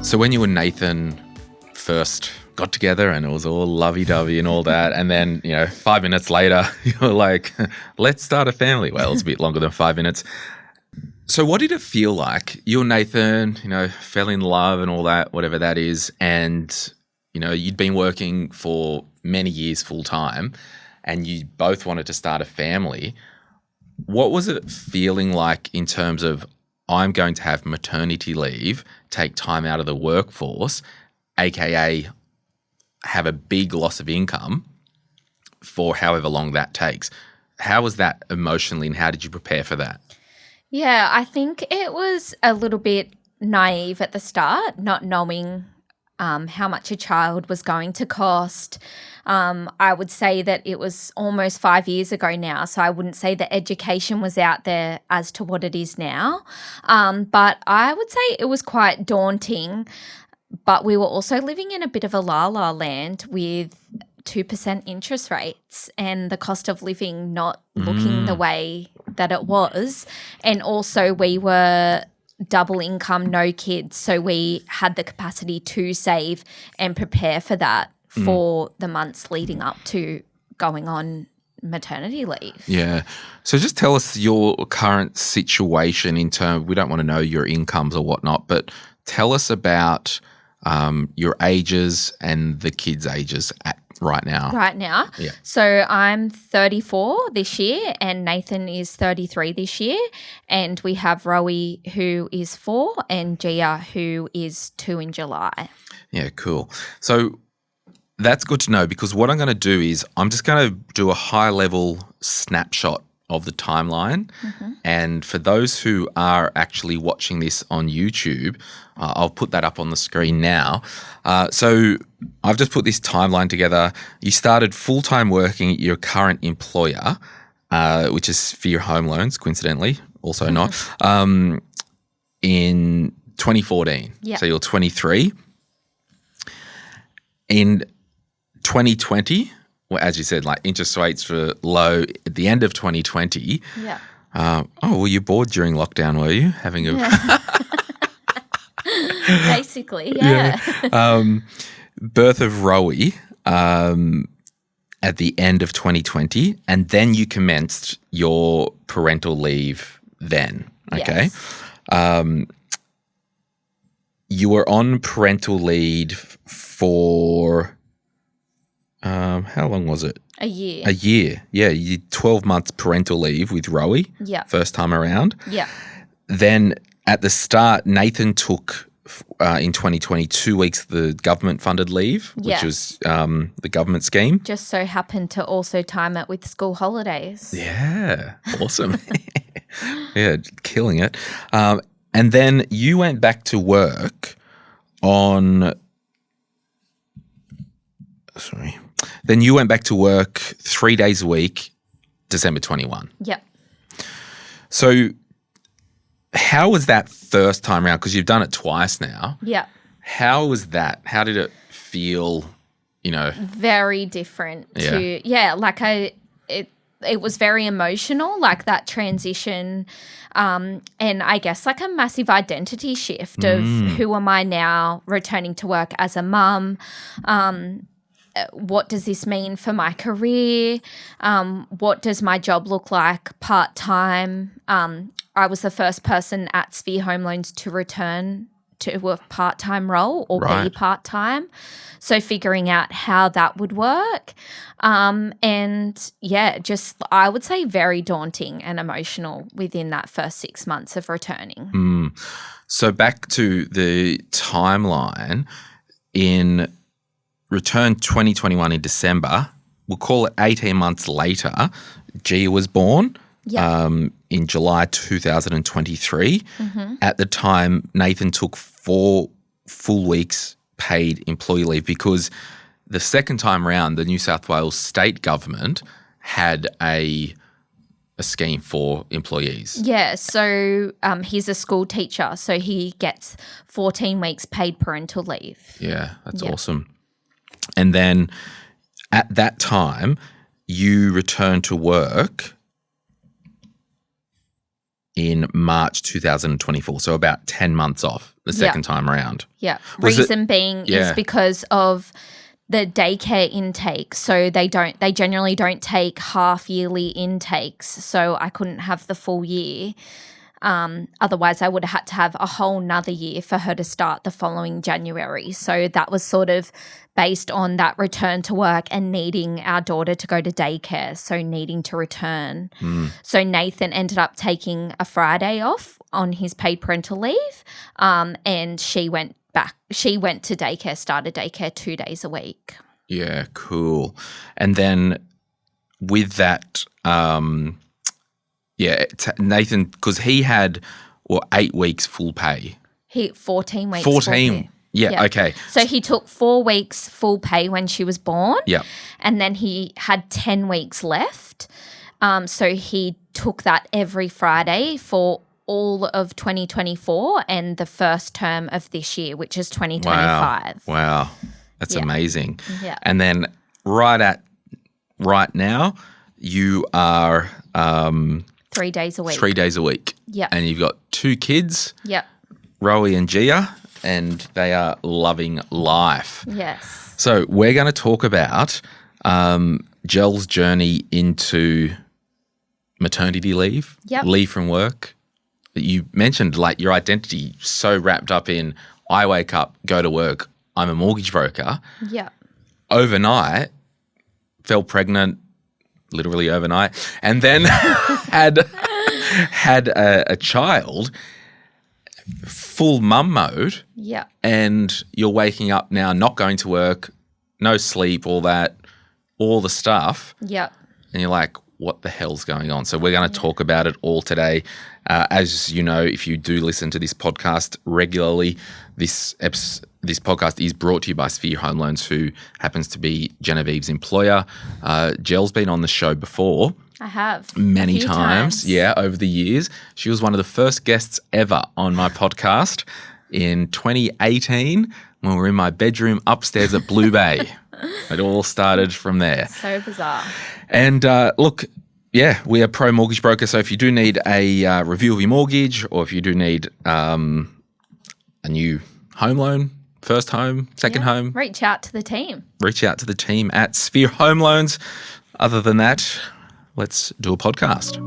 So when you and Nathan first got together and it was all lovey-dovey and all that, and then, 5 minutes later, you were like, let's start a family. Well, it's a bit longer than 5 minutes. So what did it feel like? You and Nathan, fell in love and all that, whatever that is, and, you'd been working for many years full-time and you both wanted to start a family. What was it feeling like in terms of, I'm going to have maternity leave, take time out of the workforce, aka have a big loss of income for however long that takes? How was that emotionally and how did you prepare for that? Yeah, I think it was a little bit naive at the start, not knowing how much a child was going to cost. I would say that it was almost 5 years ago now, so I wouldn't say the education was out there as to what it is now. But I would say it was quite daunting, but we were also living in a bit of a la-la land with 2% interest rates and the cost of living not looking the way that it was. And also we were double income, no kids, so we had the capacity to save and prepare for that for the months leading up to going on maternity leave. Yeah. So just tell us your current situation in terms, we don't want to know your incomes or whatnot, but tell us about your ages and the kids' ages right now. Right now? Yeah. So I'm 34 this year and Nathan is 33 this year, and we have Rowie who is 4 and Gia who is 2 in July. Yeah, cool. So that's good to know, because what I'm going to do is I'm just going to do a high-level snapshot of the timeline. And for those who are actually watching this on YouTube, I'll put that up on the screen now. So I've just put this timeline together. You started full-time working at your current employer, which is for your home loans, coincidentally, also not, in 2014. Yeah. So you're 23. In 2020, well, as you said, like interest rates were low at the end of 2020. Yeah. Were you bored during lockdown, were you? Having a Basically, yeah. birth of Rowie at the end of 2020, and then you commenced your parental leave then, okay? Yes. You were on parental leave for how long was it? A year. A year. Yeah, you did 12 months parental leave with Rowie. Yeah. First time around. Yeah. Then at the start, Nathan took in 2020 2 weeks the government-funded leave, which was the government scheme. Just so happened to also time it with school holidays. Yeah, awesome. Yeah, killing it. And then you went back to work on Then you went back to work 3 days a week, December 21. Yep. So how was that first time around? Because you've done it twice now. Yep. How was that? How did it feel, Very different it was very emotional, like that transition, and I guess like a massive identity shift of who am I now returning to work as a mum? What does this mean for my career? What does my job look like part-time? I was the first person at Sphere Home Loans to return to a part-time role or be part-time. So figuring out how that would work. Just I would say very daunting and emotional within that first 6 months of returning. So back to the timeline, in return 2021 in December, we'll call it 18 months later, Gia was born. In July 2023. At the time, Nathan took 4 full weeks paid employee leave because the second time round, the New South Wales state government had a scheme for employees. Yeah, so he's a school teacher, so he gets 14 weeks paid parental leave. Yeah, that's awesome. And then at that time, you returned to work in March 2024. So about 10 months off the second time around. Yeah. Was Reason being Yeah. is because of the daycare intake. So they generally don't take half yearly intakes. So I couldn't have the full year. Otherwise, I would have had to have a whole nother year for her to start the following January. So that was sort of based on that return to work and needing our daughter to go to daycare, so needing to return. So Nathan ended up taking a Friday off on his paid parental leave, and she went back. She went to daycare, started daycare 2 days a week. Yeah, cool. And then with that, Nathan, because he had 8 weeks full pay. 14 weeks. 14. Full pay. Yeah, okay. So he took 4 weeks full pay when she was born. Yeah. And then he had 10 weeks left. So he took that every Friday for all of 2024 and the first term of this year, which is 2025. Wow. That's amazing. Yeah. And then right now, you are 3 days a week. 3 days a week. Yeah. And you've got 2 kids, Yep. Rowie and Gia, and they are loving life. Yes. So we're going to talk about Gel's journey into maternity leave, Yep. leave from work. You mentioned like your identity so wrapped up in I wake up, go to work, I'm a mortgage broker. Yep. Overnight, fell pregnant, literally overnight, and then had a child, full mum mode, Yep. and you're waking up now, not going to work, no sleep, all that, all the stuff, Yep. and you're like, what the hell's going on? So we're going to talk about it all today. As you know, if you do listen to this podcast regularly, this podcast is brought to you by Sphere Home Loans, who happens to be Genevieve's employer. Gel's been on the show before. I have. Many A few times, yeah, over the years. She was one of the first guests ever on my podcast in 2018 when we were in my bedroom upstairs at Blue Bay. It all started from there. So bizarre. And look, yeah, we are Pro Mortgage Broker. So if you do need a review of your mortgage, or if you do need a new home loan, first home, second home, Reach out to the team. reach out to the team at Sphere Home Loans. Other than that, let's do a podcast.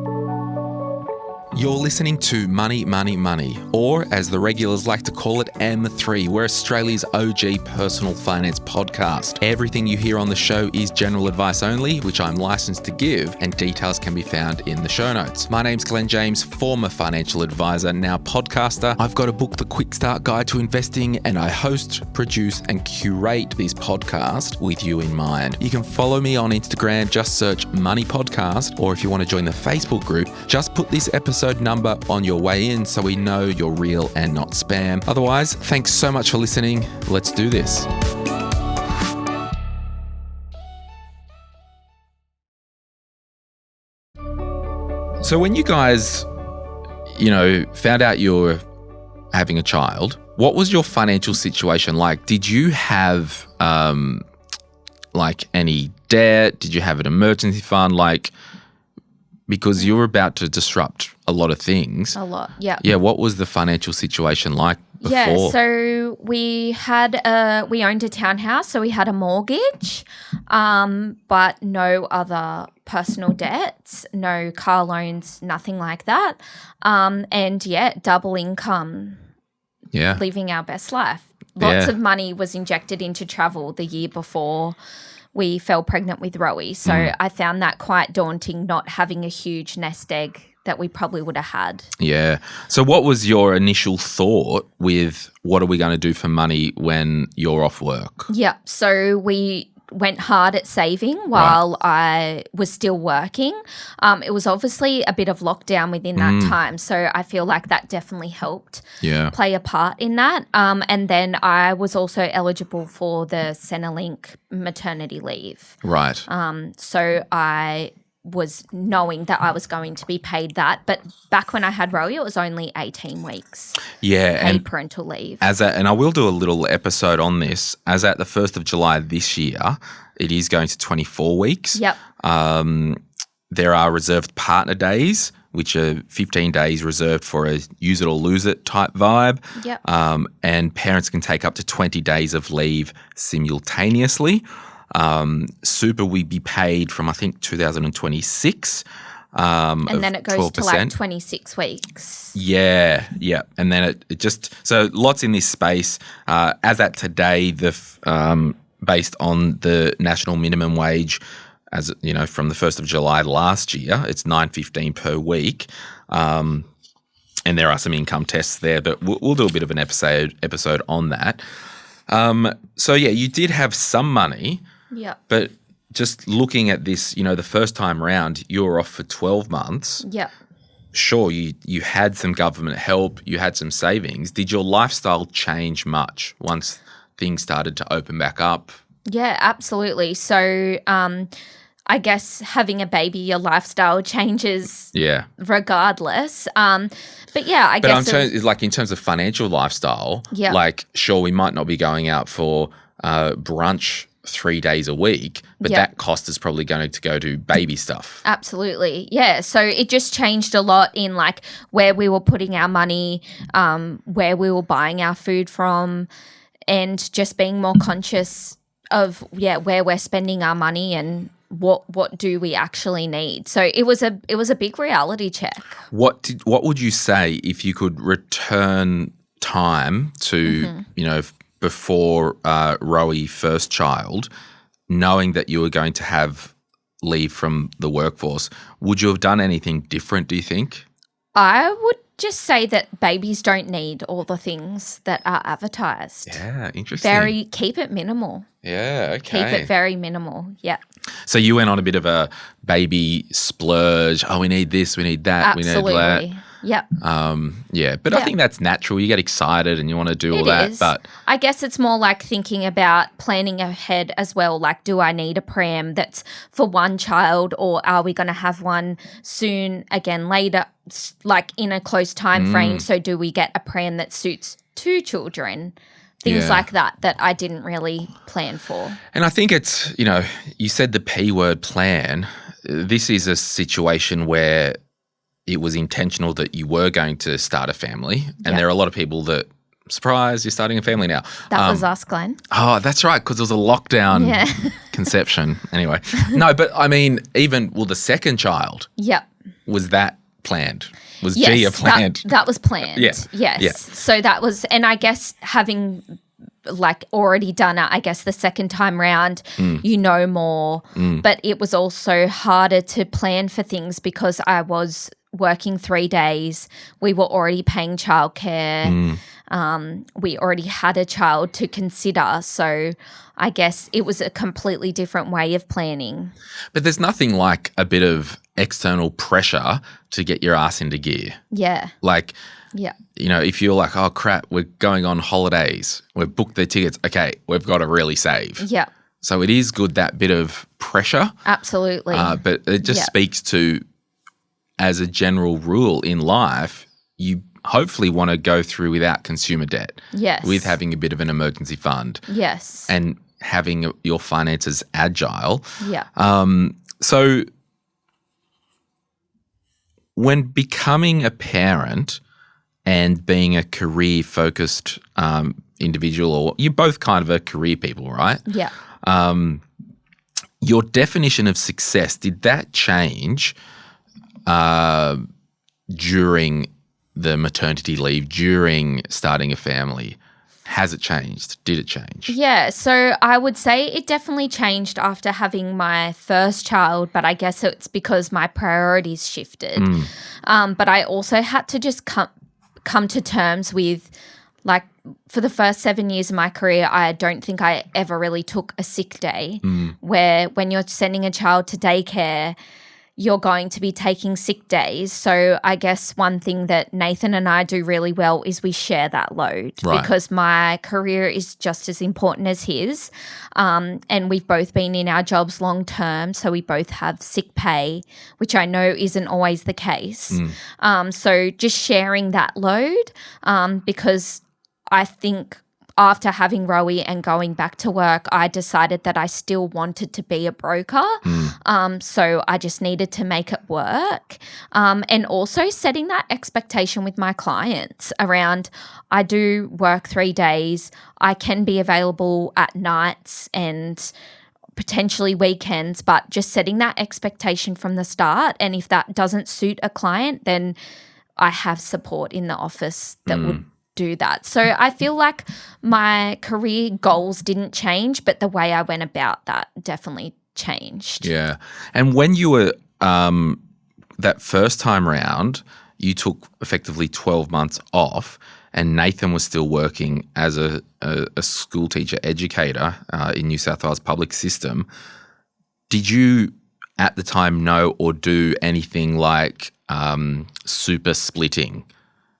You're listening to Money, Money, Money, or as the regulars like to call it, M3. We're Australia's OG personal finance podcast. Everything you hear on the show is general advice only, which I'm licensed to give, and details can be found in the show notes. My name's Glen James, former financial advisor, now podcaster. I've got a book, The Quick Start Guide to Investing, and I host, produce, and curate this podcast with you in mind. You can follow me on Instagram, just search Money Podcast, or if you want to join the Facebook group, just put this episode number on your way in so we know you're real and not spam. Otherwise, thanks so much for listening. Let's do this. So when you guys, found out you were having a child, what was your financial situation like? Did you have any debt? Did you have an emergency fund? Because you were about to disrupt a lot of things. A lot, yeah. Yeah, what was the financial situation like before? Yeah, so we owned a townhouse, so we had a mortgage, but no other personal debts, no car loans, nothing like that. Double income. Yeah. Living our best life. Lots of money was injected into travel the year before we fell pregnant with Rowie. So I found that quite daunting, not having a huge nest egg that we probably would have had. Yeah. So what was your initial thought with what are we going to do for money when you're off work? Yeah. So we went hard at saving while I was still working. It was obviously a bit of lockdown within that time. So I feel like that definitely helped play a part in that. And then I was also eligible for the Centrelink maternity leave. Right. So I was knowing that I was going to be paid that. But back when I had Rowie, it was only 18 weeks. Yeah. Paid parental leave. And I will do a little episode on this. As at the 1st of July this year, it is going to 24 weeks. Yep. There are reserved partner days, which are 15 days reserved for a use it or lose it type vibe. Yep. And parents can take up to 20 days of leave simultaneously. Super will be paid from, I think, 2026. And then it goes 12%. to like 26 weeks. Yeah. And then it just – so lots in this space. As at today, based on the national minimum wage, as you know, from the 1st of July last year, it's $9.15 per week. And there are some income tests there, but we'll do a bit of an episode on that. So, yeah, you did have some money. Yep. But just looking at this, you know, the first time round, you were off for 12 months. Yep. Sure, you had some government help, you had some savings. Did your lifestyle change much once things started to open back up? Yeah, absolutely. So I guess having a baby, your lifestyle changes regardless. But yeah, I guess like in terms of financial lifestyle, like sure, we might not be going out for brunch 3 days a week, but that cost is probably going to go to baby stuff. Absolutely. Yeah. So it just changed a lot in like where we were putting our money, where we were buying our food from, and just being more conscious of where we're spending our money and what do we actually need. So it was a big reality check. What would you say if you could return time to, you know, before Rowie first child, knowing that you were going to have leave from the workforce, would you have done anything different, do you think? I would just say that babies don't need all the things that are advertised. Yeah, interesting. Keep it minimal. Yeah, okay. Keep it very minimal, yeah. So you went on a bit of a baby splurge. Oh, we need this, we need that, Absolutely. we need that. Yep. I think that's natural. You get excited and you want to do all that. But I guess it's more like thinking about planning ahead as well. Like, do I need a pram that's for one child, or are we going to have one soon again later, like in a close time frame? So do we get a pram that suits 2 children? Things like that I didn't really plan for. And I think it's, you know, you said the P word, plan. This is a situation where it was intentional that you were going to start a family. And there are a lot of people that, surprise, you're starting a family now. That was us, Glenn. Oh, that's right, because there was a lockdown conception. Anyway. No, but I mean, the second child. Yep. Was that planned? Was Gia planned? That was planned. Yes. Yeah. So that was, and I guess having like already done it, I guess the second time round, you know more. But it was also harder to plan for things because I was working 3 days. We were already paying childcare. We already had a child to consider. So I guess it was a completely different way of planning. But there's nothing like a bit of external pressure to get your ass into gear. Yeah. Like, you know, if you're like, oh, crap, we're going on holidays, we've booked the tickets, okay, we've got to really save. Yeah. So it is good, that bit of pressure. Absolutely. But it just speaks to, as a general rule in life, you hopefully want to go through without consumer debt. Yes. With having a bit of an emergency fund. Yes. And having your finances agile. Yeah. So when becoming a parent and being a career-focused individual, or you're both kind of a career people, right? Yeah. Your definition of success, did that change during the maternity leave, during starting a family? Has it changed? Did it change? Yeah, so I would say it definitely changed after having my first child, but I guess it's because my priorities shifted. But I also had to just come to terms with, like, for the first 7 years of my career, I don't think I ever really took a sick day, where when you're sending a child to daycare, you're going to be taking sick days. So I guess one thing that Nathan and I do really well is we share that load, because my career is just as important as his. And we've both been in our jobs long term, so we both have sick pay, which I know isn't always the case. So just sharing that load, because I think after having Rowie and going back to work, I decided that I still wanted to be a broker. So I just needed to make it work. And also setting that expectation with my clients around, I do work 3 days. I can be available at nights and potentially weekends, but just setting that expectation from the start. And if that doesn't suit a client, then I have support in the office that would do that. So I feel like my career goals didn't change, but the way I went about that definitely changed. Yeah. And when you were that first time round, you took effectively 12 months off, and Nathan was still working as a school teacher educator in New South Wales public system. Did you at the time know or do anything like super splitting?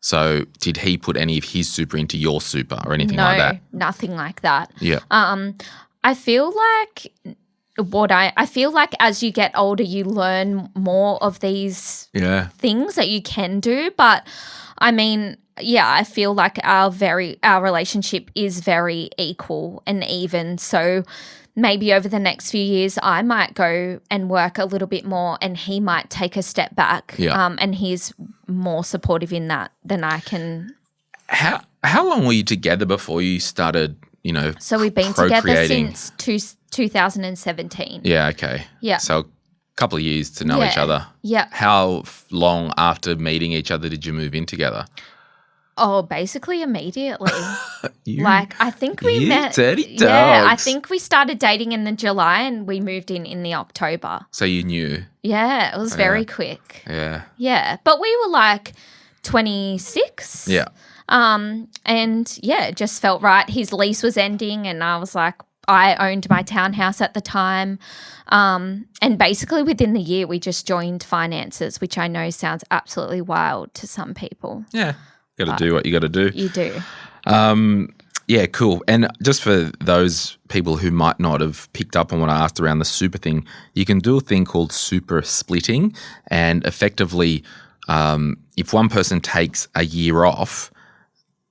So did he put any of his super into your super or anything like that? No, nothing like that. Yeah. I feel like I feel like as you get older, you learn more of these things that you can do. But I mean, yeah, I feel like our relationship is very equal and even. So maybe over the next few years, I might go and work a little bit more, and he might take a step back. Yeah. And he's more supportive in that than I can. How long were you together before you started, So we've been together since 2017. Yeah, okay. Yeah. So a couple of years to know each other. Yeah. How long after meeting each other did you move in together? Oh, basically immediately. I think we met. Dirty dogs. Yeah, I think we started dating in the July and we moved in the October. So you knew. Yeah, it was very quick. Yeah. Yeah, but we were like 26. Yeah. And it just felt right. His lease was ending, and I was like, I owned my townhouse at the time. And basically within the year, we just joined finances, which I know sounds absolutely wild to some people. Yeah. Got to do what you got to do. You do. Yeah, cool. And just for those people who might not have picked up on what I asked around the super thing, you can do a thing called super splitting. And effectively, if one person takes a year off,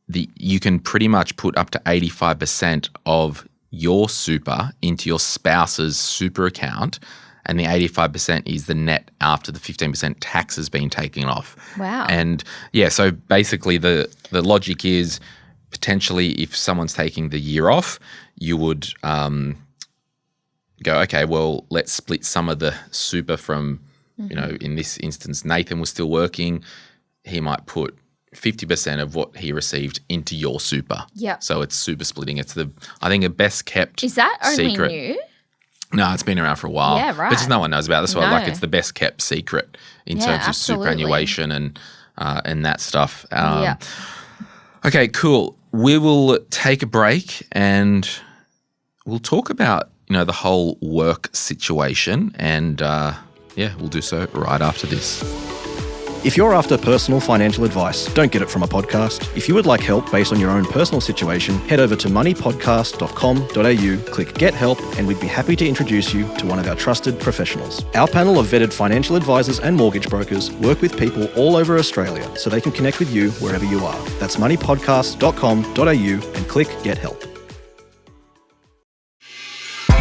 you can pretty much put up to 85% of your super into your spouse's super account, and the 85% is the net after the 15% tax has been taken off. Wow. And yeah, so basically the logic is potentially if someone's taking the year off, you would go, okay, well, let's split some of the super from, in this instance, Nathan was still working. He might put 50% of what he received into your super. Yeah. So it's super splitting. It's I think, a best kept Is that only secret. new? No, it's been around for a while. Yeah, right. But just no one knows about it. That's why No. it's the best kept secret in Yeah, terms of absolutely. superannuation and that stuff. Yeah. Okay, cool. We will take a break and we'll talk about, the whole work situation, and we'll do so right after this. If you're after personal financial advice, don't get it from a podcast. If you would like help based on your own personal situation, head over to moneypodcast.com.au, click Get Help, and we'd be happy to introduce you to one of our trusted professionals. Our panel of vetted financial advisors and mortgage brokers work with people all over Australia so they can connect with you wherever you are. That's moneypodcast.com.au and click Get Help.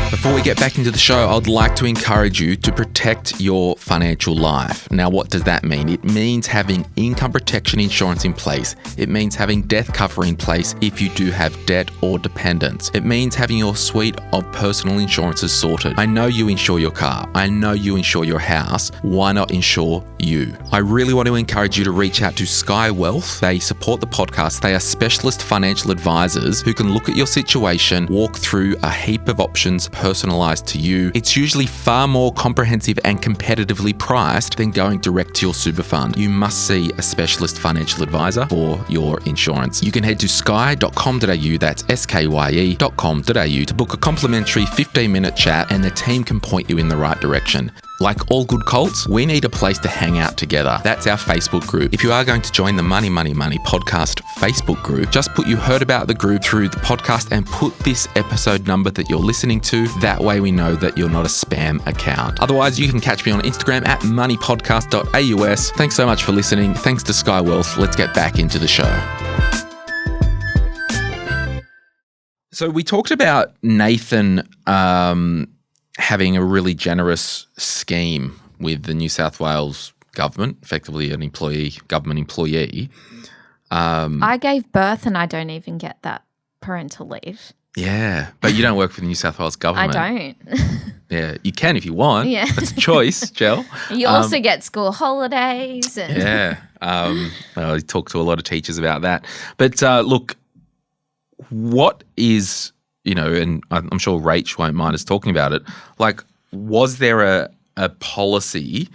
Before we get back into the show, I'd like to encourage you to protect your financial life. Now, what does that mean? It means having income protection insurance in place. It means having death cover in place if you do have debt or dependents. It means having your suite of personal insurances sorted. I know you insure your car. I know you insure your house. Why not insure you? I really want to encourage you to reach out to Sky Wealth. They support the podcast. They are specialist financial advisors who can look at your situation, walk through a heap of options personalized to you. It's usually far more comprehensive and competitively priced than going direct to your super fund. You must see a specialist financial advisor for your insurance. You can head to sky.com.au, that's skye.com.au, to book a complimentary 15-minute chat, and the team can point you in the right direction. Like all good cults, we need a place to hang out together. That's our Facebook group. If you are going to join the Money, Money, Money podcast Facebook group, just put you heard about the group through the podcast and put this episode number that you're listening to. That way we know that you're not a spam account. Otherwise, you can catch me on Instagram at moneypodcast.aus. Thanks so much for listening. Thanks to Sky Wealth. Let's get back into the show. So we talked about Nathan having a really generous scheme with the New South Wales government, effectively an government employee. I gave birth and I don't even get that parental leave. Yeah, but you don't work for the New South Wales government. I don't. Yeah, you can if you want. Yeah. That's a choice, Jel. You also get school holidays. And Yeah. I talk to a lot of teachers about that. But look, what is, and I'm sure Rach won't mind us talking about it, like, was there a policy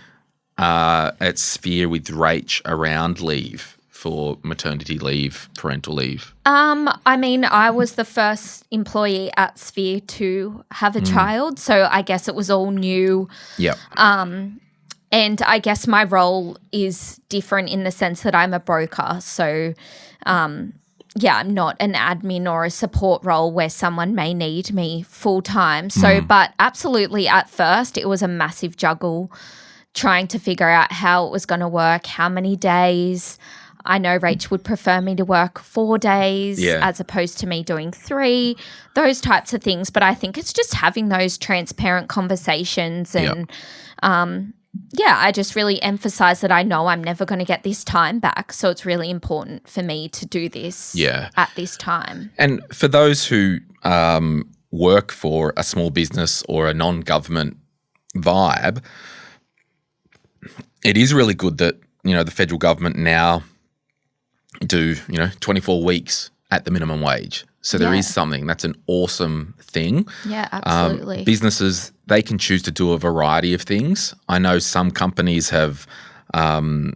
at Sphere with Rach around leave for maternity leave, parental leave? I was the first employee at Sphere to have a child, so I guess it was all new. Yeah. And I guess my role is different in the sense that I'm a broker. So, I'm not an admin or a support role where someone may need me full time. So, but absolutely at first it was a massive juggle trying to figure out how it was going to work, how many days. I know Rach would prefer me to work 4 days as opposed to me doing 3, those types of things. But I think it's just having those transparent conversations and, I just really emphasize that I know I'm never going to get this time back. So it's really important for me to do this at this time. And for those who work for a small business or a non-government vibe, it is really good that, the federal government now do, 24 weeks at the minimum wage. So there is something. That's an awesome thing. Yeah, absolutely. Businesses, they can choose to do a variety of things. I know some companies have added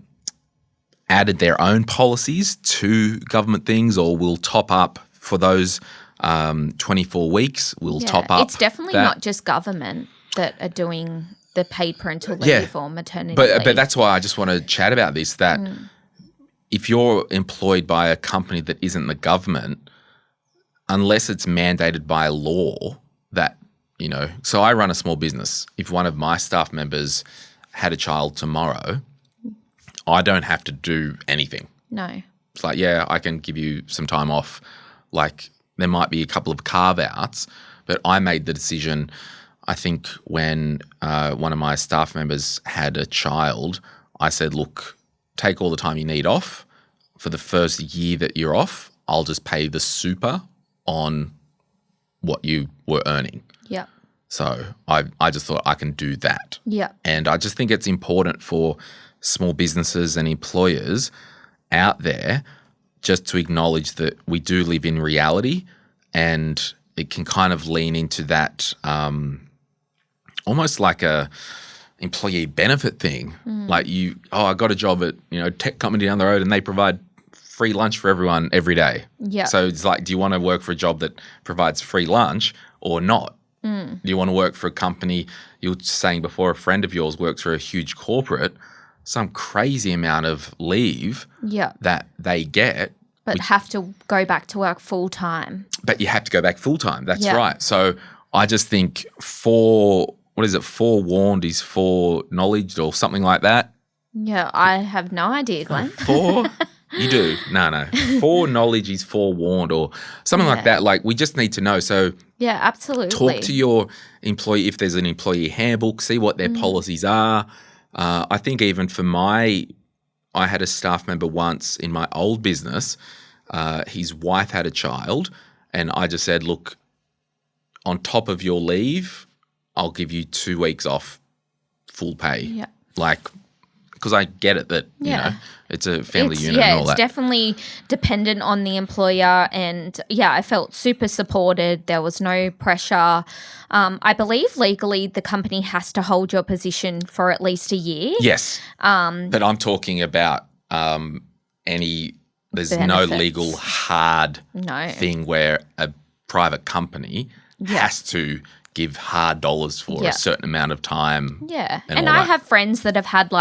their own policies to government things, or will top up for those 24 weeks. We'll top up. It's definitely not just government that are doing the paid parental leave or maternity leave. But that's why I just want to chat about this, that if you're employed by a company that isn't the government, unless it's mandated by law that, so I run a small business. If one of my staff members had a child tomorrow, I don't have to do anything. No. It's like, I can give you some time off. Like, there might be a couple of carve-outs, but I made the decision, I think, when one of my staff members had a child, I said, look, take all the time you need off. For the first year that you're off, I'll just pay the super on what you were earning. Yeah. So I just thought I can do that. Yeah. And I just think it's important for small businesses and employers out there just to acknowledge that we do live in reality, and it can kind of lean into that almost like a employee benefit thing. Like I got a job at, tech company down the road and they provide free lunch for everyone every day. Yeah. So it's like, do you want to work for a job that provides free lunch or not? Do you want to work for a company, you were saying before, a friend of yours works for a huge corporate, some crazy amount of leave that they get. But have to go back to work full time. But you have to go back full time. That's right. So I just think forewarned is foreknowledged or something like that. Yeah, I have no idea, Glenn. You do? No. Foreknowledge is forewarned or something like that. Like, we just need to know. So yeah, absolutely. Talk to your employee if there's an employee handbook, see what their policies are. I think even for I had a staff member once in my old business, his wife had a child, and I just said, look, on top of your leave, I'll give you 2 weeks off full pay. Yeah. Like, because I get it that, it's a family unit and all that. It's definitely dependent on the employer, and I felt super supported. There was no pressure. I believe legally the company has to hold your position for at least a year. Yes. But I'm talking about there's benefits. No legal hard thing where a private company has to give hard dollars for a certain amount of time. Yeah. And I have friends that have had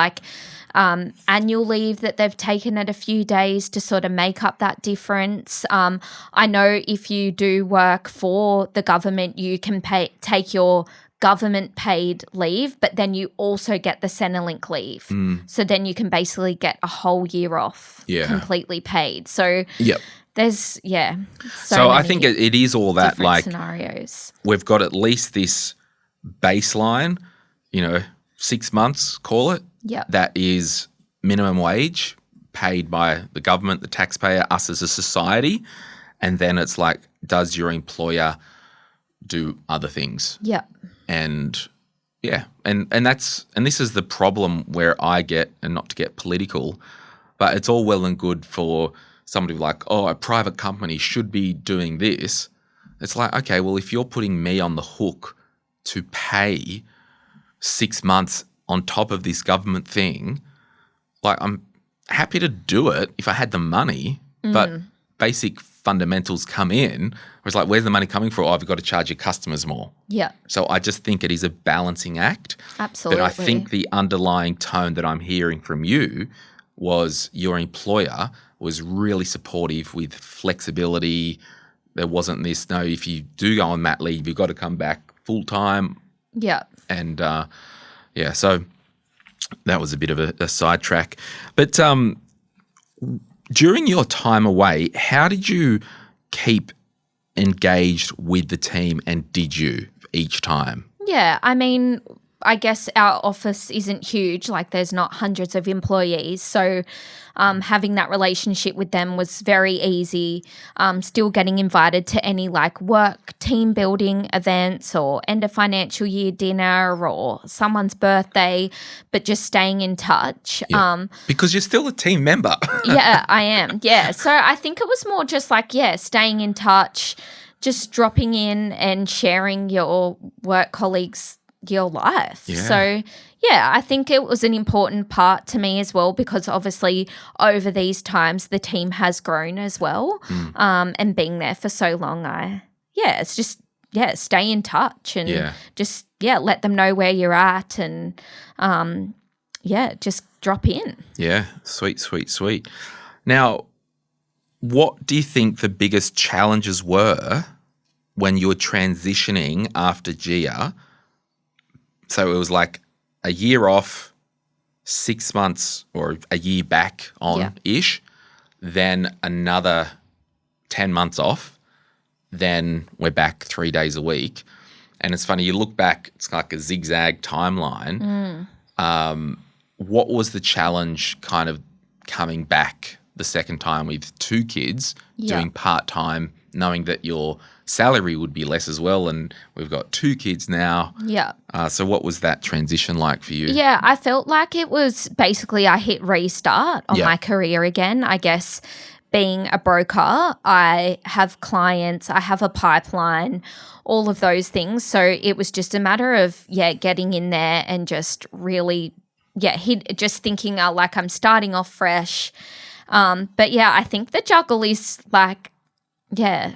annual leave that they've taken at a few days to sort of make up that difference. I know if you do work for the government, you can take your government paid leave, but then you also get the Centrelink leave. So then you can basically get a whole year off completely paid. So There's, So I many think it is all that, different like, scenarios. we've got at least this baseline, 6 months, call it, Yep. that is minimum wage paid by the government, the taxpayer, us as a society. And then it's like, does your employer do other things? Yep. And and this is the problem where I get, and not to get political, but it's all well and good for somebody like, oh, a private company should be doing this. It's like, okay, well, if you're putting me on the hook to pay 6 months on top of this government thing, like, I'm happy to do it if I had the money, but basic fundamentals come in. It's like, where's the money coming from? Oh, I've got to charge your customers more. Yeah. So I just think it is a balancing act. Absolutely. But I think the underlying tone that I'm hearing from you was your employer was really supportive with flexibility. There wasn't this, no, if you do go on mat leave, you've got to come back full time. Yeah. And so that was a bit of a sidetrack. But during your time away, how did you keep engaged with the team, and did you each time? Yeah, I mean, I guess our office isn't huge, like there's not hundreds of employees. So having that relationship with them was very easy. Still getting invited to any like work team building events or end of financial year dinner or someone's birthday, but just staying in touch. Yeah. Because you're still a team member. Yeah, I am. Yeah. So I think it was more just like, staying in touch, just dropping in and sharing your work colleagues your life. Yeah. So, I think it was an important part to me as well, because obviously over these times the team has grown as well. And being there for so long, it's just, stay in touch and just, let them know where you're at and, just drop in. Yeah, sweet. Now, what do you think the biggest challenges were when you were transitioning after Gia? So it was like a year off, 6 months or a year back on-ish, then another 10 months off, then we're back 3 days a week. And it's funny, you look back, it's like a zigzag timeline. What was the challenge kind of coming back the second time with 2 kids, doing part-time, knowing that your salary would be less as well, and we've got 2 kids now. Yeah. So what was that transition like for you? Yeah, I felt like it was basically I hit restart on my career again. I guess being a broker, I have clients, I have a pipeline, all of those things. So it was just a matter of, getting in there and just really, just thinking like I'm starting off fresh. But I think the juggle is like,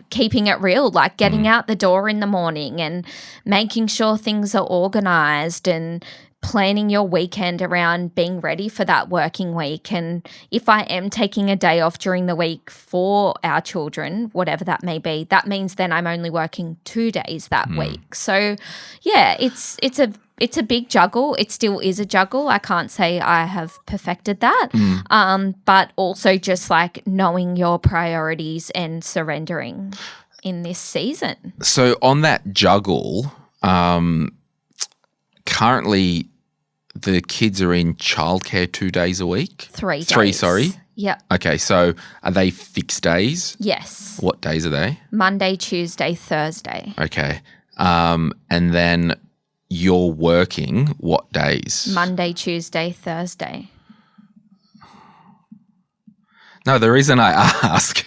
keeping it real, like getting out the door in the morning and making sure things are organised and planning your weekend around being ready for that working week. And if I am taking a day off during the week for our children, whatever that may be, that means then I'm only working 2 days that week. So, it's a big juggle. It still is a juggle. I can't say I have perfected that. But also just like knowing your priorities and surrendering in this season. So on that juggle, currently the kids are in childcare 2 days a week? 3 days. 3, sorry. Yep. Okay, so are they fixed days? Yes. What days are they? Monday, Tuesday, Thursday. Okay. And then you're working what days? Monday, Tuesday, Thursday. No, the reason I ask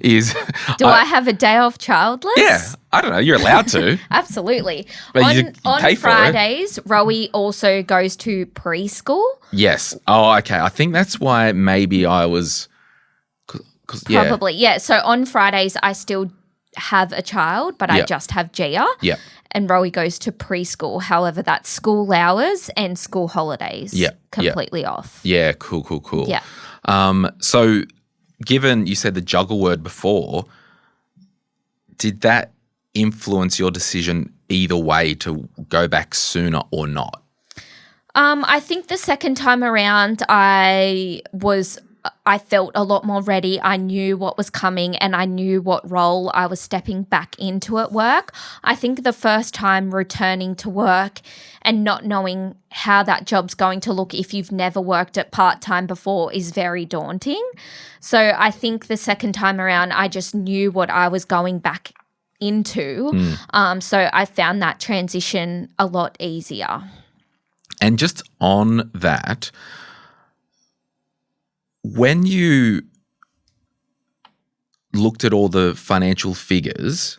is... Do I have a day off childless? Yeah, I don't know. You're allowed to. Absolutely. But you on pay for Fridays, Rowie also goes to preschool. Yes. Oh, okay. I think that's why maybe I was... Probably, yeah. So on Fridays, I still have a child, but I just have Gia. Yeah. And Rowie goes to preschool. However, that's school hours and school holidays completely off. Yeah, cool. Yeah. So given you said the juggle word before, did that influence your decision either way to go back sooner or not? I think the second time around I was I felt a lot more ready. I knew what was coming and I knew what role I was stepping back into at work. I think the first time returning to work and not knowing how that job's going to look if you've never worked at part-time before is very daunting. So I think the second time around, I just knew what I was going back into. So I found that transition a lot easier. And just on that, when you looked at all the financial figures,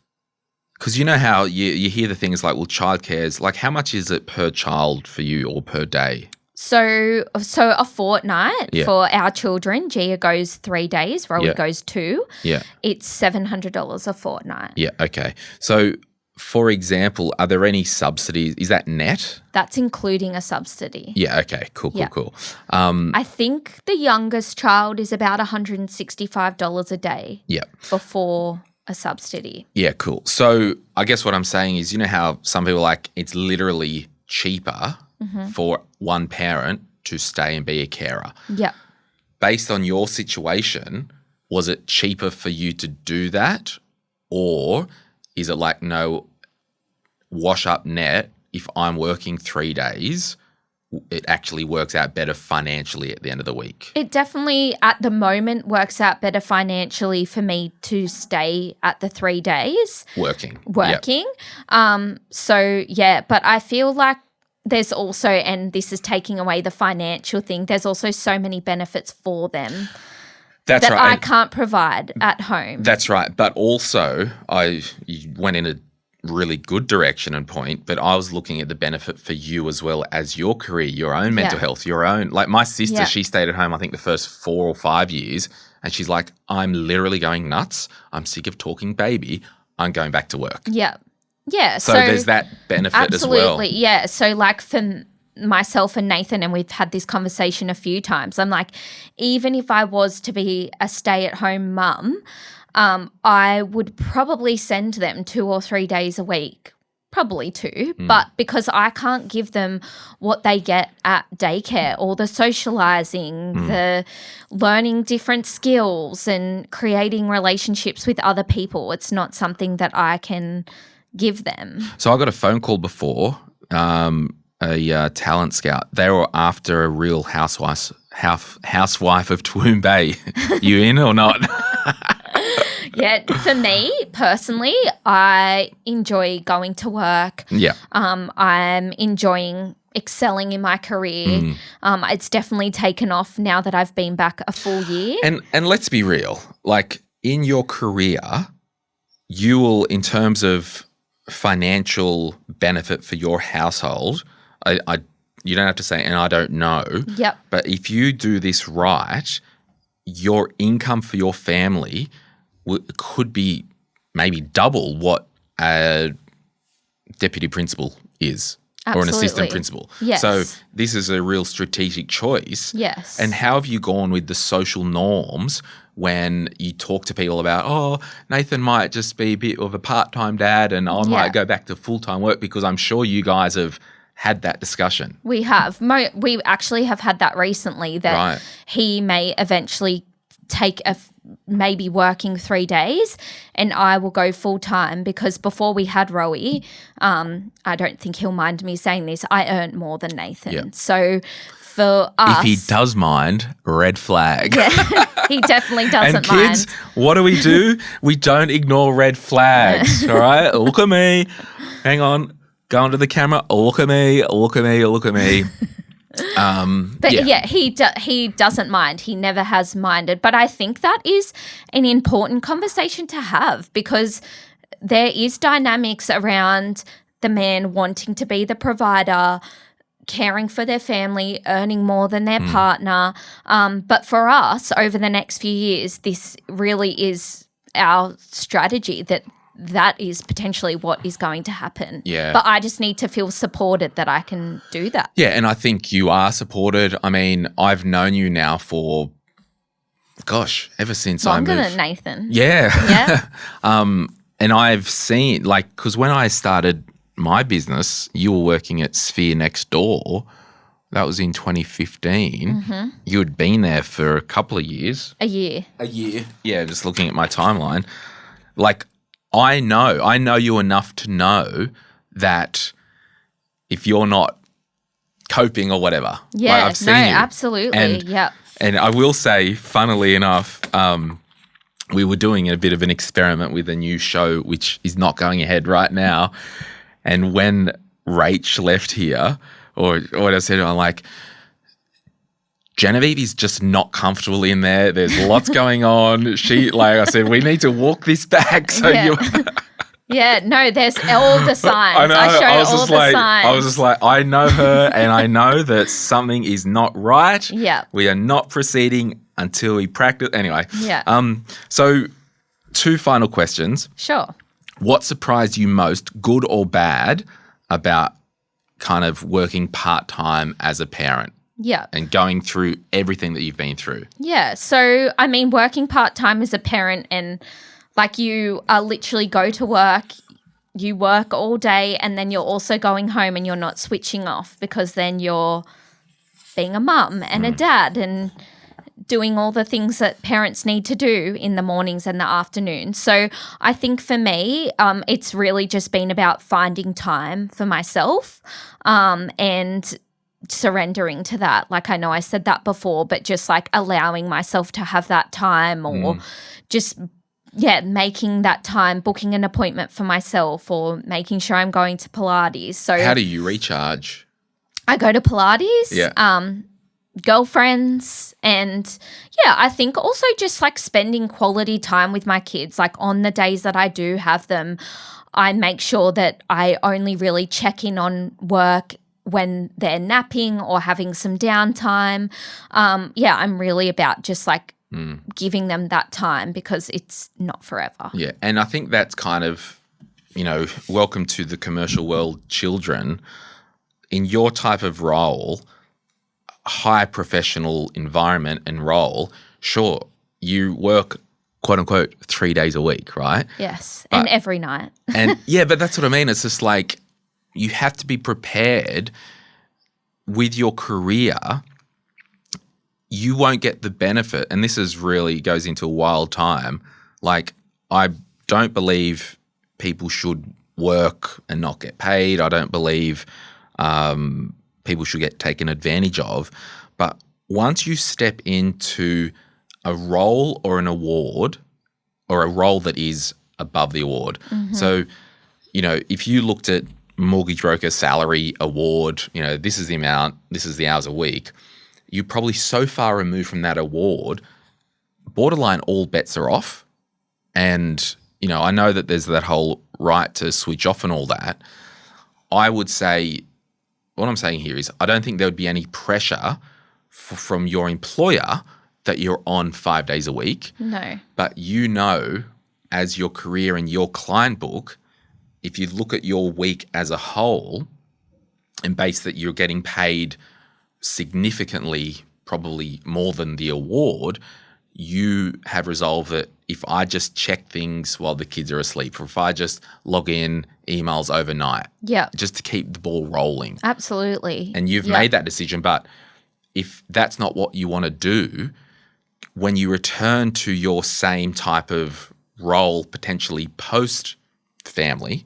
because you know how you hear the things like, well, childcare is like, how much is it per child for you or per day? So a fortnight for our children. Gia goes 3 days. Rowie goes 2. Yeah. It's $700 a fortnight. Yeah, okay. So, for example, are there any subsidies? Is that net? That's including a subsidy. Yeah, okay, cool. I think the youngest child is about $165 a day before a subsidy. Yeah, cool. So I guess what I'm saying is, you know how some people are like, it's literally cheaper for one parent to stay and be a carer. Yeah. Based on your situation, was it cheaper for you to do that? Or is it like, no, wash up net, if I'm working 3 days, it actually works out better financially at the end of the week? It definitely, at the moment, works out better financially for me to stay at the 3 days. Working. Yep. But I feel like there's also, and this is taking away the financial thing, there's also so many benefits for them that I can't provide at home. That's right. But also, you went in a really good direction and point, but I was looking at the benefit for you as well as your career, your own mental health, your own. Like my sister, she stayed at home, I think, the first 4 or 5 years, and she's like, I'm literally going nuts. I'm sick of talking baby. I'm going back to work. Yeah. Yeah. So there's that benefit as well. Absolutely. Yeah. So like for myself and Nathan, and we've had this conversation a few times, I'm like, even if I was to be a stay-at-home mum, I would probably send them 2 or 3 days a week, probably 2, but because I can't give them what they get at daycare, all the socialising, the learning different skills and creating relationships with other people, it's not something that I can give them. So I got a phone call before, a talent scout. They were after a real housewife of Toowoomba Bay. You in or not? Yeah, for me personally, I enjoy going to work. Yeah. I'm enjoying excelling in my career. It's definitely taken off now that I've been back a full year. And let's be real, like in your career, you will, in terms of financial benefit for your household, you don't have to say, and I don't know. Yep. But if you do this right, your income for your family could be maybe double what a deputy principal is. Absolutely. Or an assistant principal. Yes. So this is a real strategic choice. Yes. And how have you gone with the social norms when you talk to people about, oh, Nathan might just be a bit of a part-time dad and I might go back to full-time work, because I'm sure you guys have had that discussion. We have. We actually have had that recently, that he may eventually take maybe working 3 days and I will go full-time, because before we had Rowie, I don't think he'll mind me saying this, I earned more than Nathan. Yeah. So for us... If he does mind, red flag. Yeah, he definitely doesn't and kids, mind. What do? We don't ignore red flags, all right? Look at me. Hang on. Go onto the camera. Look at me. Look at me. Look at me. He doesn't mind. He never has minded. But I think that is an important conversation to have, because there is dynamics around the man wanting to be the provider, caring for their family, earning more than their partner. But for us, over the next few years, this really is our strategy, that is potentially what is going to happen. Yeah. But I just need to feel supported that I can do that. Yeah, and I think you are supported. I mean, I've known you now for, ever since I moved. Longer than Nathan. Yeah. Yeah. And I've seen, because when I started my business, you were working at Sphere next door. that was in 2015. You had been there for a couple of years. A year. Yeah, just looking at my timeline. Like, I know you enough to know that if you're not coping or whatever. Yeah, like I've seen you. Absolutely. And, and I will say, funnily enough, we were doing a bit of an experiment with a new show, which is not going ahead right now. And when Rach left here, or what I said, I'm like, Genevieve is just not comfortable in there. There's lots going on. I said, we need to walk this back. So Yeah, no, there's all the signs. I know. I showed all the signs. I was just like, I know her, and I know that something is not right. Yeah. We are not proceeding until we practice. Anyway. Yeah. So 2 final questions. Sure. What surprised you most, good or bad, about kind of working part-time as a parent? Yeah. And going through everything that you've been through. Yeah. So, I mean, working part-time as a parent and like you are literally go to work, you work all day and then you're also going home and you're not switching off because then you're being a mum and a dad and doing all the things that parents need to do in the mornings and the afternoons. So I think for me, it's really just been about finding time for myself and surrendering to that. Like I know I said that before, but just like allowing myself to have that time or just making that time, booking an appointment for myself or making sure I'm going to Pilates. So how do you recharge? I go to Pilates. Yeah. Girlfriends and I think also just like spending quality time with my kids. Like on the days that I do have them, I make sure that I only really check in on work when they're napping or having some downtime. I'm really about just like giving them that time because it's not forever. Yeah, and I think that's kind of, welcome to the commercial world, children. In your type of role, high professional environment and role, sure, you work, quote unquote, 3 days a week, right? Yes, and every night. And but that's what I mean. It's just like you have to be prepared with your career. You won't get the benefit, and this is really goes into a wild time. Like, I don't believe people should work and not get paid. I don't believe people should get taken advantage of. But once you step into a role or an award or a role that is above the award. So, if you looked at mortgage broker salary award, this is the amount, this is the hours a week, you're probably so far removed from that award, borderline all bets are off. And, I know that there's that whole right to switch off and all that. I would say, what I'm saying here is I don't think there would be any pressure from your employer that you're on 5 days a week. No. But as your career and your client book, if you look at your week as a whole and base that you're getting paid significantly, probably more than the award, you have resolved that if I just check things while the kids are asleep, or if I just log in emails overnight, just to keep the ball rolling. Absolutely. And you've made that decision. But if that's not what you want to do, when you return to your same type of role, potentially post-family,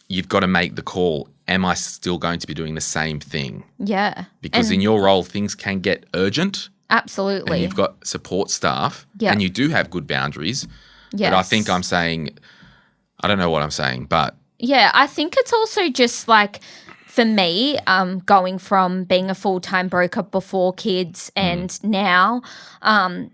you've got to make the call, am I still going to be doing the same thing? Yeah. Because in your role, things can get urgent. Absolutely. And you've got support staff and you do have good boundaries. Yes. But I think I'm saying, I don't know what I'm saying, but. Yeah, I think it's also just like, for me, going from being a full-time broker before kids and now, and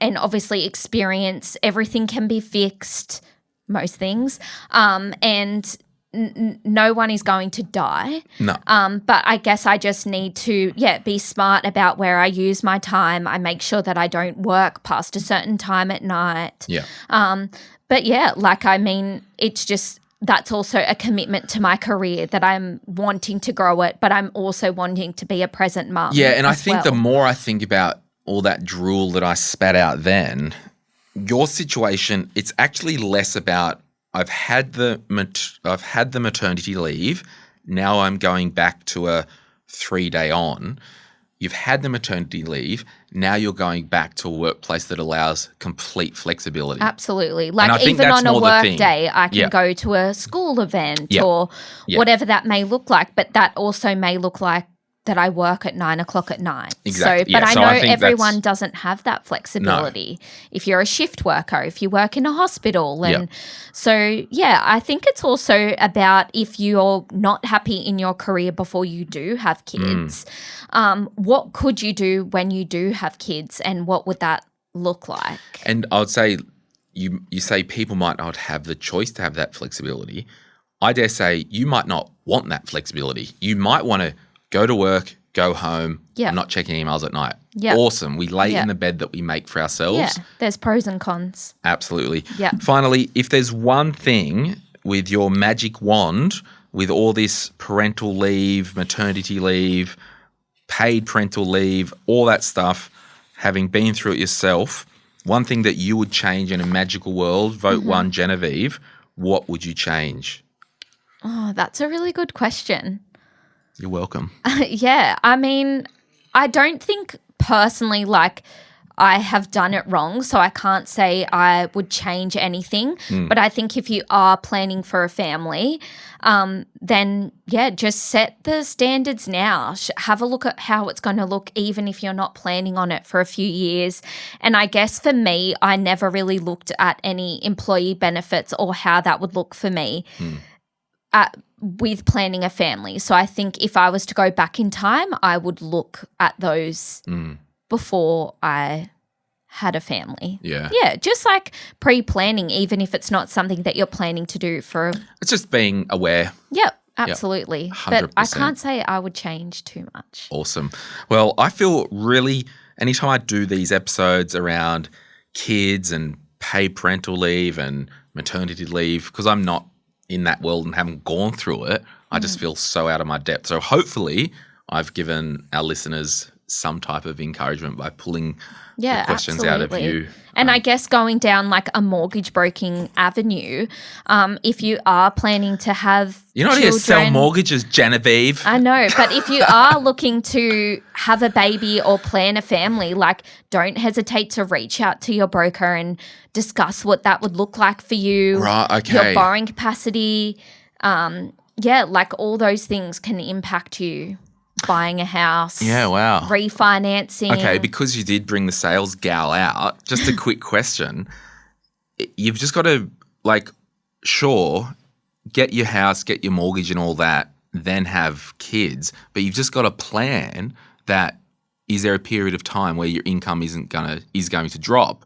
obviously experience, everything can be fixed, most things, and no one is going to die. No. But I guess I just need to, be smart about where I use my time. I make sure that I don't work past a certain time at night. Yeah. But it's just, that's also a commitment to my career that I'm wanting to grow it, but I'm also wanting to be a present mum. Yeah, and I think the more I think about all that drool that I spat out then, your situation, it's actually less about I've had the maternity leave, now I'm going back to a 3-day on, you've had the maternity leave. Now you're going back to a workplace that allows complete flexibility. Absolutely. And I Like think even that's on a more the work thing. day, I can Yeah. go to a school event Yeah. or Yeah. whatever that may look like. But that also may look like that I work at 9:00 at night. Exactly. So, but Yeah. I So know I think everyone doesn't have that flexibility. If you're a shift worker, if you work in a hospital. And so, yeah, I think it's also about if you're not happy in your career before you do have kids, what could you do when you do have kids and what would that look like? And I would say you say people might not have the choice to have that flexibility. I dare say you might not want that flexibility. You might want to go to work, go home, Yeah. not checking emails at night. Yeah. Awesome. We lay Yeah. in the bed that we make for ourselves. Yeah, there's pros and cons. Absolutely. Yeah. Finally, if there's one thing with your magic wand, with all this parental leave, maternity leave, paid parental leave, all that stuff, having been through it yourself, one thing that you would change in a magical world, vote one Genevieve, what would you change? Oh, that's a really good question. You're welcome. Yeah, I mean, I don't think personally like I have done it wrong, so I can't say I would change anything. But I think if you are planning for a family, then, yeah, just set the standards now. Have a look at how it's going to look even if you're not planning on it for a few years. And I guess for me, I never really looked at any employee benefits or how that would look for me. With planning a family. So I think if I was to go back in time, I would look at those before I had a family. Yeah. Yeah, just like pre-planning, even if it's not something that you're planning to do for. It's just being aware. Yep, absolutely. But I 100%. can't say I would change too much. Awesome. Well, I feel really, anytime I do these episodes around kids and paid parental leave and maternity leave, because I'm not in that world and haven't gone through it, I just feel so out of my depth. So hopefully I've given our listeners some type of encouragement by pulling the questions out of you. And I guess going down like a mortgage broking avenue, if you are planning to have You're not here to sell mortgages, Genevieve. I know, but if you are looking to have a baby or plan a family, like don't hesitate to reach out to your broker and discuss what that would look like for you. Right, okay. Your borrowing capacity. Like all those things can impact you. Buying a house. Yeah, wow. Refinancing. Okay, because you did bring the sales gal out, just a quick question. You've just got to, get your house, get your mortgage and all that, then have kids. But you've just got to plan that, is there a period of time where your income is going to drop?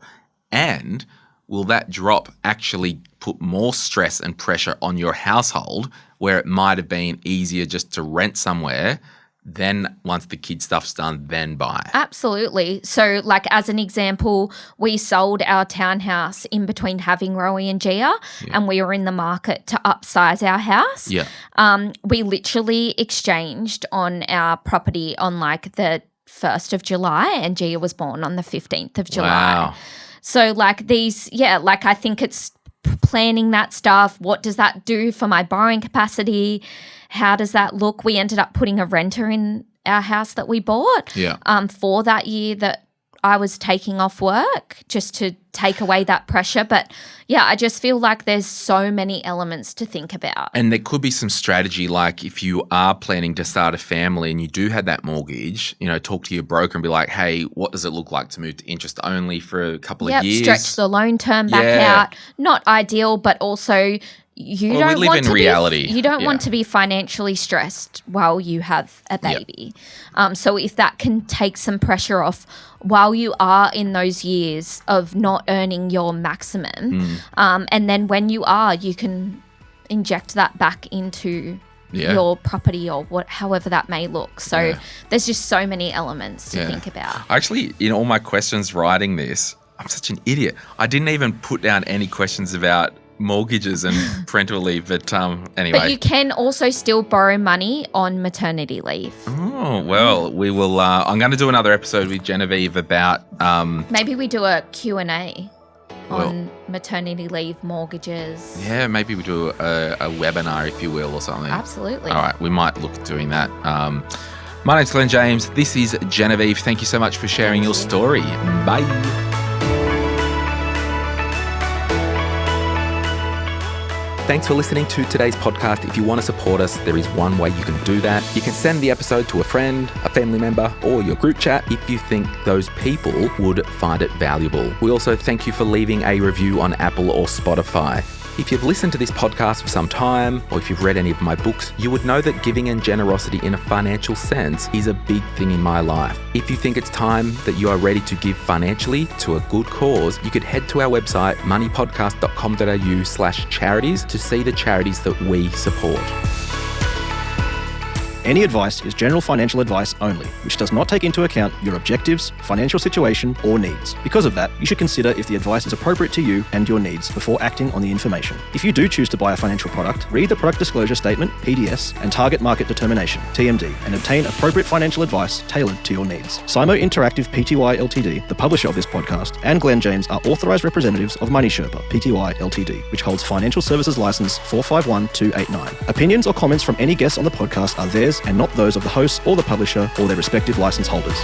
And will that drop actually put more stress and pressure on your household where it might have been easier just to rent somewhere? Then once the kid stuff's done, then buy. Absolutely. So like as an example, we sold our townhouse in between having Rowie and Gia and we were in the market to upsize our house. Yeah. We literally exchanged on our property on like the 1st of July and Gia was born on the 15th of July. Wow. So like I think it's planning that stuff. What does that do for my borrowing capacity? How does that look? We ended up putting a renter in our house that we bought for that year that I was taking off work just to take away that pressure. But, yeah, I just feel like there's so many elements to think about. And there could be some strategy, like if you are planning to start a family and you do have that mortgage, talk to your broker and be like, hey, what does it look like to move to interest only for a couple of years? Stretch the loan term back out. Not ideal, but also you don't want to be financially stressed while you have a baby. So if that can take some pressure off while you are in those years of not earning your maximum, and then when you are, you can inject that back into your property or however that may look. So there's just so many elements to think about. Actually, in all my questions writing this, I'm such an idiot. I didn't even put down any questions about mortgages and parental leave, but anyway. But you can also still borrow money on maternity leave. Oh, well, we will, I'm going to do another episode with Genevieve about... maybe we do a Q&A on maternity leave, mortgages. Yeah, maybe we do a webinar, if you will, or something. Absolutely. All right, we might look at doing that. My name's Glen James. This is Genevieve. Thank you so much for sharing your story. Bye. Thanks for listening to today's podcast. If you want to support us, there is one way you can do that. You can send the episode to a friend, a family member, or your group chat if you think those people would find it valuable. We also thank you for leaving a review on Apple or Spotify. If you've listened to this podcast for some time, or if you've read any of my books, you would know that giving and generosity in a financial sense is a big thing in my life. If you think it's time that you are ready to give financially to a good cause, you could head to our website, moneypodcast.com.au/charities to see the charities that we support. Any advice is general financial advice only, which does not take into account your objectives, financial situation, or needs. Because of that, you should consider if the advice is appropriate to you and your needs before acting on the information. If you do choose to buy a financial product, read the Product Disclosure Statement, PDS, and Target Market Determination, TMD, and obtain appropriate financial advice tailored to your needs. Simo Interactive Pty Ltd, the publisher of this podcast, and Glen James are authorised representatives of Money Sherpa Pty Ltd, which holds Financial Services Licence 451289. Opinions or comments from any guests on the podcast are theirs and not those of the host or the publisher or their respective licence holders.